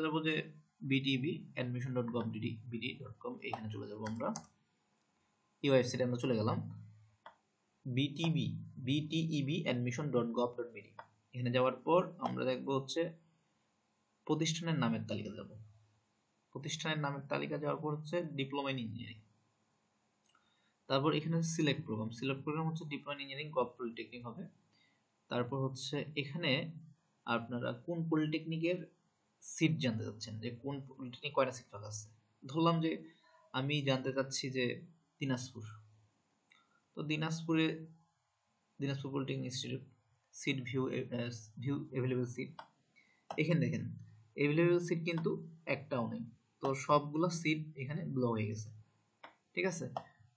যাবো যে btb.admission.gov.bd.com, এখানে চলে যাবো আমরা। এই ওয়েবসাইটে আমরা চলে গেলাম। bteb.admission.gov.bd, এখানে যাওয়ার পর আমরা দেখবো হচ্ছে প্রতিষ্ঠানের নামের তালিকা যাব। প্রতিষ্ঠানের নামের তালিকা যাওয়ার পর হচ্ছে ডিপ্লোমা ইন ইঞ্জিনিয়ারিং, তারপর এখানে সিলেক্ট প্রোগ্রাম হচ্ছে diploma in engineering gov polytechnic হবে। তারপর হচ্ছে এখানে আপনারা কোন পলিটেকনিকের সিট জানতে চাচ্ছেন, যে কোন পলিটেকনিক কয়টা সিট ফাঁকা আছে। ধরলাম যে আমি জানতে চাচ্ছি যে দিনাজপুর, তো Dinajpur polytechnic institute seat view available seat, এখানে দেখেন অ্যাভেলেবল সিট কিন্তু একটাও নেই, তো সবগুলো সিট এখানে ব্লক হয়ে গেছে, ঠিক আছে।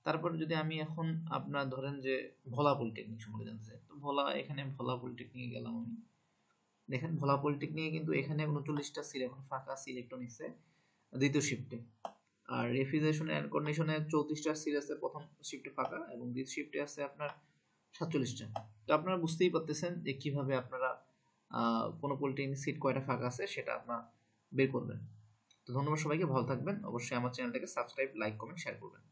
তারপর যদি আমি এখন আপনার ধরেন যে ভোলা পলিটেকনিক সম্পর্কে জানতে চাই, তো এখানে ভোলা পলিটেকনিকে গেলাম আমি। দেখেন ভোলা পলিটেকনিকে কিন্তু এখানে 39টা সিট এখন ফাঁকা আছে ইলেকট্রনিক্সে দ্বিতীয় শিফটে, আর রেফ্রিজারেশন এয়ার কন্ডিশনে 34টা সিট আছে প্রথম শিফটে ফাঁকা, এবং দ্বিতীয় শিফটে আছে আপনার 47টা। তো আপনারা বুঝতেই পারতেছেন যে কিভাবে আপনারা কোনো পলিটেকনিক সিট কয়টা ফাঁকা আছে সেটা আপনারা বের করবেন। তো ধন্যবাদ সবাইকে, ভালো থাকবেন। অবশ্যই আমার চ্যানেলটাকে সাবস্ক্রাইব, লাইক, কমেন্ট, শেয়ার করবেন।